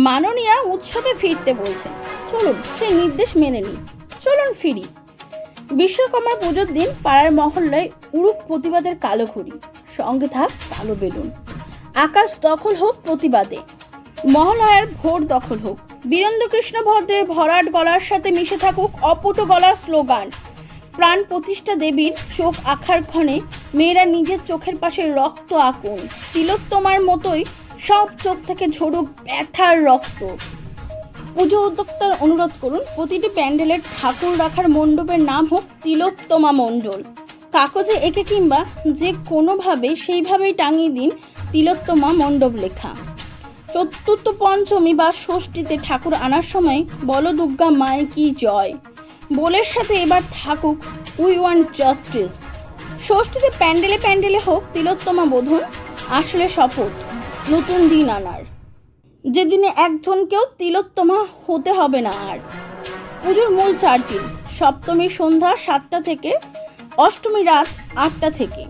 মাননীয়া উৎসবে ফিরতে বলছেন। চলুন সেই নির্দেশ মেনে নিই, চলুন ফিরি। বিশ্বকর্মা পুজোর দিন পাড়ার মহল্লায় উড়ুক প্রতিবাদের কালো ঘুড়ি, সঙ্গে থাক কালো বেলুন। আকাশ দখল হোক প্রতিবাদে, মহালয়ার ভোর দখল হোক। বীরেন্দ্রকৃষ্ণ ভদ্রের ভরাট গলার সাথে মিশে থাকুক অপটু গলার স্লোগান। প্রাণ প্রতিষ্ঠা দেবীর চোখ আঁখার ক্ষণে মেয়েরা নিজের চোখের পাশে রক্ত আঁকুন। তিলোত্তমার মতোই সব চোখ থেকে ঝরুক ব্যথার রক্ত। পুজো উদ্যোক্তার অনুরোধ করুন, প্রতিটি প্যান্ডেলের ঠাকুর রাখার মণ্ডপের নাম হোক তিলোত্তমা মণ্ডল। কাগজে এঁকে কিংবা যে কোনোভাবে সেইভাবেই টাঙিয়ে দিন তিলোত্তমা মণ্ডপ লেখা। চতুর্থ পঞ্চমী বা ষষ্ঠীতে ঠাকুর আনার সময় বলো দুর্গা মায়ে কি জয় বলের সাথে এবার থাকুক উই ওয়ান্ট জাস্টিস। ষষ্ঠীতে প্যান্ডেলে প্যান্ডেলে হোক তিলোত্তমা বোধন, আসলে শপথ নতুন দিন আনার, যেদিনে একজনকেও তিলোত্তমা হতে হবে না আর। পুজোর মূল 4 দিন, সপ্তমী সন্ধ্যা 7টা থেকে, অষ্টমী রাত 8টা থেকে,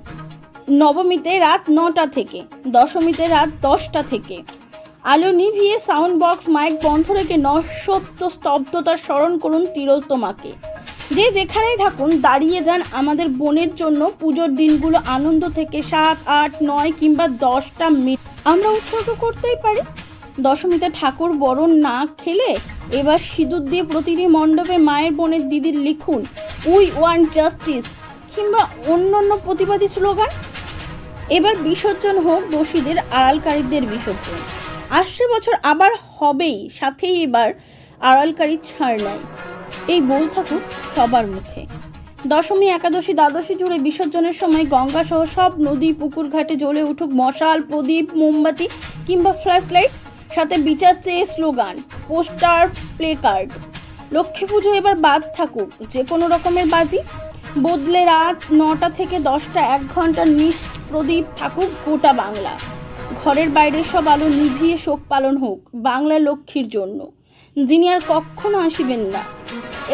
নবমীতে রাত 9টা থেকে, দশমীতে রাত 10টা থেকে। আলো নিভিয়ে সাউন্ড বক্স মাইক বন্ধ রেখে নৈশব্দ স্তব্ধতার স্মরণ করুন তিলোত্তমাকে। যে যেখানেই থাকুন দাঁড়িয়ে যান আমাদের বোনের জন্য। পুজোর দিনগুলো আনন্দ থেকে 7, 8, 9 কিংবা 10টা মিনিট আমরা উৎসর্গ করতেই পারি। দশমীতে ঠাকুর বরণ না খেলে এবার সিঁদুর দিয়ে প্রতিটি মণ্ডপে মায়ের বোনের দিদির লিখুন উই ওয়ান্ট জাস্টিস কিংবা অন্যান্য প্রতিবাদী স্লোগান। এবার বিসর্জন হোক দোষীদের, আড়ালকারীদের বিসর্জন। আসছে বছর আবার হবেই, সাথেই এবার আড়ালকারী ছাড় নাই, এই বল থাকুক সবার মুখে। দশমী, একাদশী, দ্বাদশী জুড়ে বিসর্জনের সময় গঙ্গা সহ সব নদী পুকুর ঘাটে জ্বলে উঠুক মশাল, প্রদীপ, মোমবাতি কিংবা ফ্ল্যাশ লাইট, সাথে বিচার চেয়ে slogan, poster, play card. Lakshmi পুজো এবার বাদ থাকুক যে কোনো রকমের বাজি, বদলে রাত 9টা থেকে 10টা 1 ঘন্টা প্রদীপ থাকুক গোটা বাংলা। ঘরের বাইরে সব আলো নিভিয়ে শোক পালন হোক বাংলা লক্ষ্মীর জন্য, যিনি আর কখনো আসিবেন না।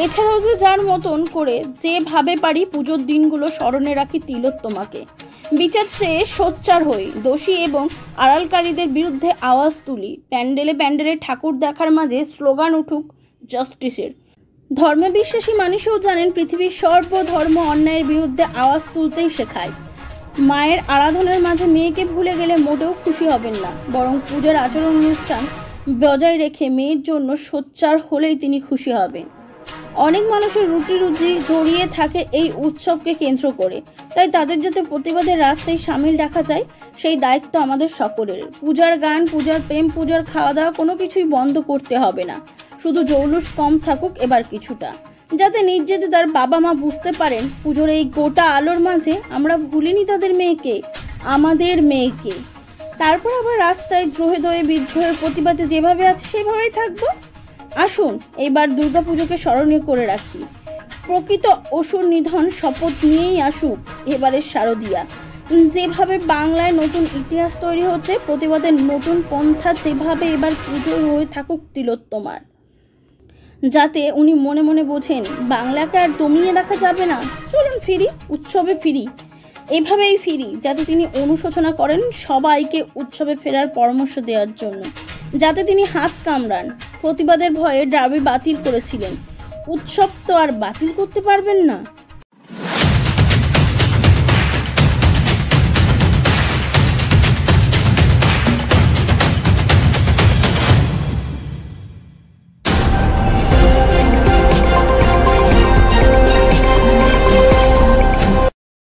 এছাড়াও যে যার মতন করে যেভাবে পারি পুজোর দিনগুলো স্মরণে রাখি তিলোত্তমাকে। বিচার চেয়ে সোচ্চার হই, দোষী এবং আড়ালকারীদের বিরুদ্ধে আওয়াজ তুলি। প্যান্ডেলে প্যান্ডেলে ঠাকুর দেখার মাঝে স্লোগান উঠুক জাস্টিসের। ধর্মে বিশ্বাসী মানুষও জানেন পৃথিবীর সর্বধর্ম অন্যায়ের বিরুদ্ধে আওয়াজ তুলতেই শেখায়। মায়ের আরাধনার মাঝে মেয়েকে ভুলে গেলে মোটেও খুশি হবেন না, বরং পূজার আচরণ অনুষ্ঠান বজায় রেখে মেয়ের জন্য সোচ্চার হলেই তিনি খুশি হবেন। অনেক মানুষের রুটি রুজি জড়িয়ে থাকে এই উৎসবকে কেন্দ্র করে, তাই তাদের যাতে প্রতিবাদের রাস্তায় সামিল রাখা যায় সেই দায়িত্ব আমাদের সকলের। পূজার গান, পূজার প্রেম, পূজার খাওয়া দাওয়া কোনো কিছুই বন্ধ করতে হবে না, শুধু জৌলুস কম থাকুক এবার কিছুটা, যাতে নিজেদের তার বাবা মা বুঝতে পারেন পুজোর এই গোটা আলোর মাঝে আমরা ভুলিনি তাদের মেয়েকে, আমাদের মেয়েকে। তারপর আবার রাস্তায় দ্রোহে দ্রোহে বিদ্রোহের প্রতিবাদে যেভাবে আছে সেভাবেই থাকবো। আসুন এবার দুর্গাপুজোকে স্মরণীয় করে রাখি। প্রকৃত অসুর নিধন শপথ নিয়েই আসুক এবারের শারদিয়া। যেভাবে বাংলায় নতুন ইতিহাস তৈরি হচ্ছে, প্রতিবাদের নতুন পন্থা যেভাবে এবার পুজোয় হয়ে থাকুক তিলোত্তমার, যাতে উনি মনে মনে বোঝেন বাংলাকে আর দমিয়ে রাখা যাবে না। চলুন ফিরি, উৎসবে ফিরি, এভাবেই ফিরি, যাতে তিনি অনুশোচনা করেন সবাইকে উৎসবে ফেরার পরামর্শ দেওয়ার জন্য, যাতে তিনি হাত কামড়ান। প্রতিবাদের ভয়ে দাবি বাতিল করেছিলেন, উৎসব তো আর বাতিল করতে পারবেন না।